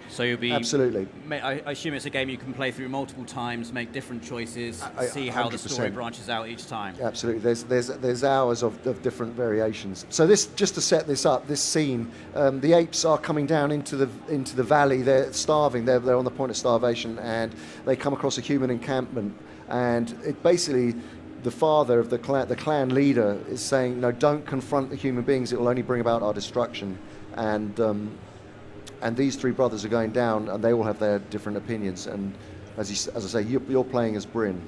So you'll be Absolutely. I assume it's a game you can play through multiple times, make different choices, see how the 100%. story branches out each time. Absolutely. There's hours of different variations. So this, just to set this up, this scene, the apes are coming down into the valley. They're starving. They're on the point of starvation, and they come across a human encampment. And it basically, the father of the clan leader is saying, no, don't confront the human beings. It will only bring about our destruction. And these three brothers are going down, and they all have their different opinions. And as I say, you're playing as Bryn.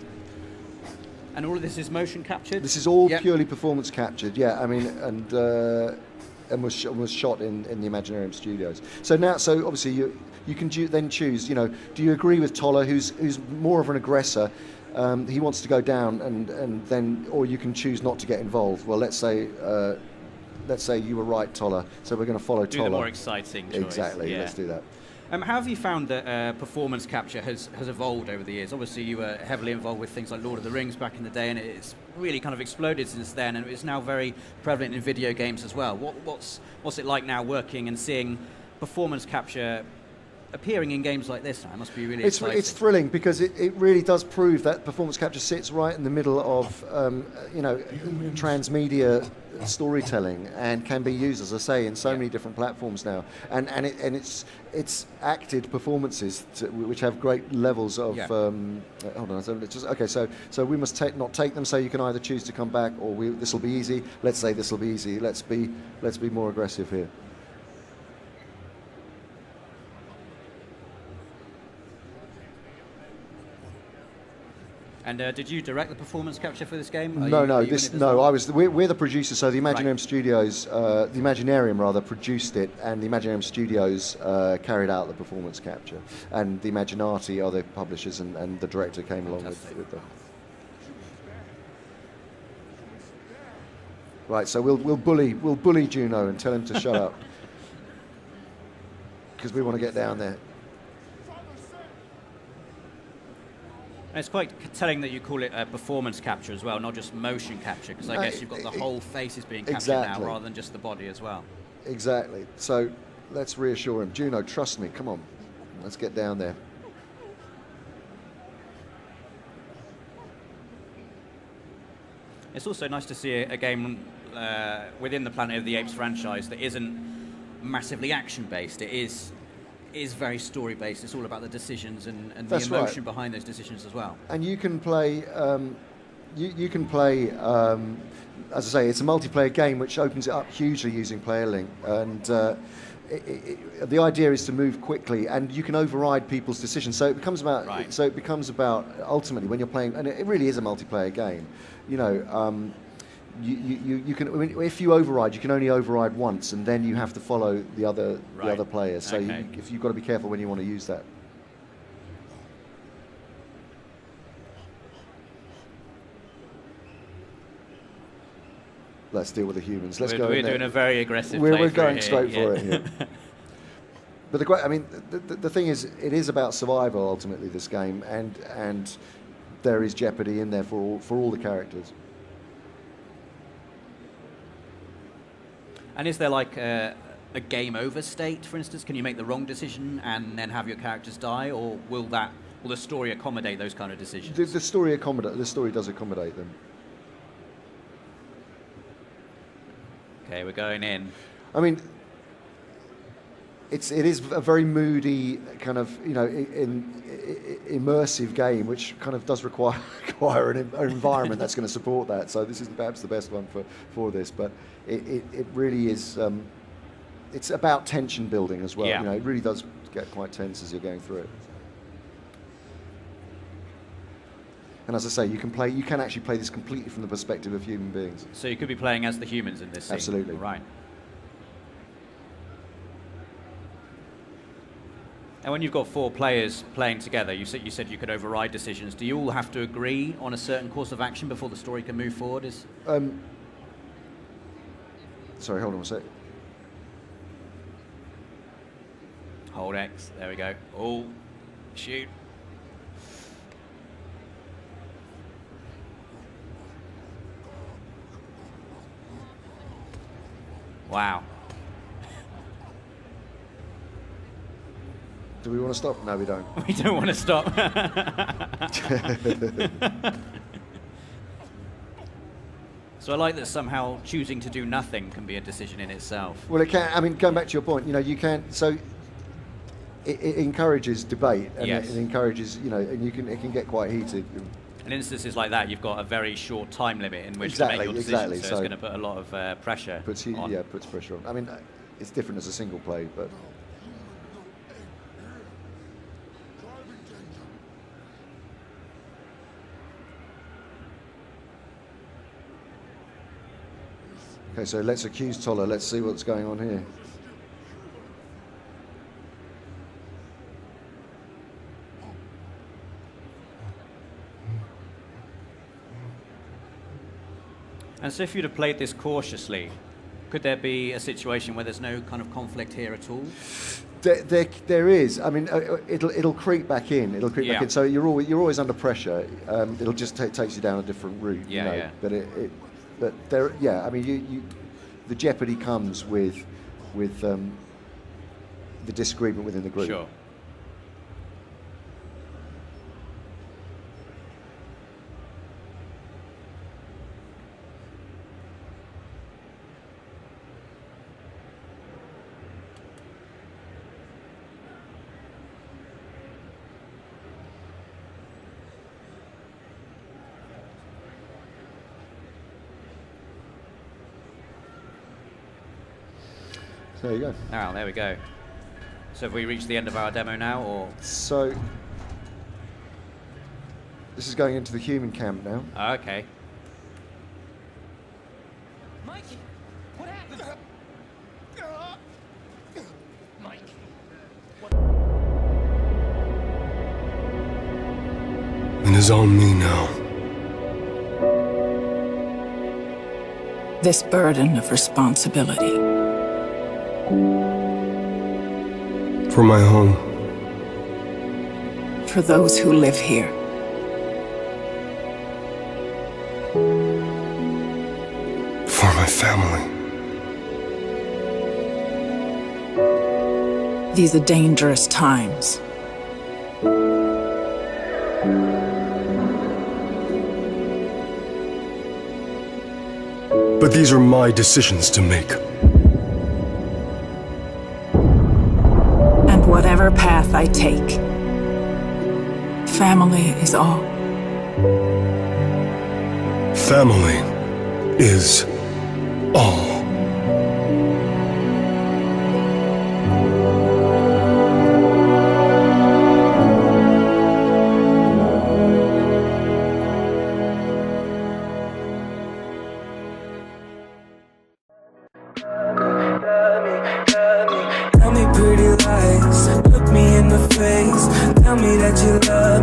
And all of this is motion captured? This is all purely performance captured, yeah. I mean, and was shot in the Imaginarium Studios. So obviously you can then choose. You know, do you agree with Toller, who's more of an aggressor? He wants to go down, and then, or you can choose not to get involved. Well, let's say you were right, Toller. So we're going to follow Toller. Do the more exciting choice. Exactly. Yeah. Let's do that. How have you found that performance capture has evolved over the years? Obviously, you were heavily involved with things like Lord of the Rings back in the day, and it's really kind of exploded since then, and it's now very prevalent in video games as well. What's it like now working and seeing performance capture appearing in games like this now? It must be really exciting. It's thrilling, because it really does prove that performance capture sits right in the middle of transmedia storytelling, and can be used, as I say, in so many different platforms now. And it's acted performances which have great levels of. Hold on, so we must not take them. So you can either choose to come back, or this will be easy. Let's say this will be easy. Let's be more aggressive here. And did you direct the performance capture for this game? No. We're the producers. So the Imaginarium Studios, the Imaginarium rather, produced it, and the Imaginarium Studios carried out the performance capture, and the Imaginati are the publishers, and the director came along with them. Right. So we'll bully Juno and tell him to shut up, because we want to get down there. And it's quite telling that you call it performance capture as well, not just motion capture, because I guess you've got the whole face is being captured now, rather than just the body as well. Exactly. So let's reassure him. Juno, trust me. Come on. Let's get down there. It's also nice to see a game within the Planet of the Apes franchise that isn't massively action-based. It is very story-based. It's all about the decisions and the emotion behind those decisions as well. And you can play, as I say, it's a multiplayer game which opens it up hugely using player link. And the idea is to move quickly, and you can override people's decisions. So it becomes about ultimately, when you're playing, and it really is a multiplayer game. You know. You can, I mean, if you override, you can only override once, and then you have to follow the other players. So you've got to be careful when you want to use that. Let's deal with the humans. We're doing a very aggressive. We're going straight for it here. But the thing is, it is about survival ultimately. This game, and there is jeopardy in there for all the characters. And is there like a game over state, for instance? Can you make the wrong decision and then have your characters die, or will the story accommodate those kind of decisions? The story does accommodate them. Okay, we're going in. I mean, it is a very moody kind of, immersive game, which kind of does require an environment that's going to support that. So this is perhaps the best one for this, but it really is. It's about tension building as well. Yeah. You know, it really does get quite tense as you're going through it. And as I say, you can actually play this completely from the perspective of human beings. So you could be playing as the humans in this scene. Absolutely. Right. And when you've got 4 players playing together, you said you could override decisions. Do you all have to agree on a certain course of action before the story can move forward? Sorry, hold on a sec. Hold X. There we go. Oh, shoot. Wow. Do we want to stop? No, we don't. We don't want to stop. So I like that somehow choosing to do nothing can be a decision in itself. Well, it can. I mean, going back to your point, you can. So it encourages debate, and yes. it encourages, and it can get quite heated. In instances like that, you've got a very short time limit in which Exactly, to make your decision, exactly. so it's going to put a lot of pressure on. Yeah, puts pressure on. I mean, it's different as a single play, but. Okay, so let's accuse Toller. Let's see what's going on here. And so if you'd have played this cautiously, could there be a situation where there's no kind of conflict here at all? There is. I mean, it'll creep back in. It'll creep back in. So you're always under pressure. It'll just takes you down a different route. Yeah. But there. Yeah. I mean, the jeopardy comes with the disagreement within the group. Sure. There you go. Now, there we go. So have we reached the end of our demo now, or? So this is going into the human camp now. Okay. Mike, what happened? Mike. It is on me now. This burden of responsibility. For my home. For those who live here. For my family. These are dangerous times. But these are my decisions to make. And whatever path I take, family is all. Family is all. Tell me pretty lies, look me in the face. Tell me that you love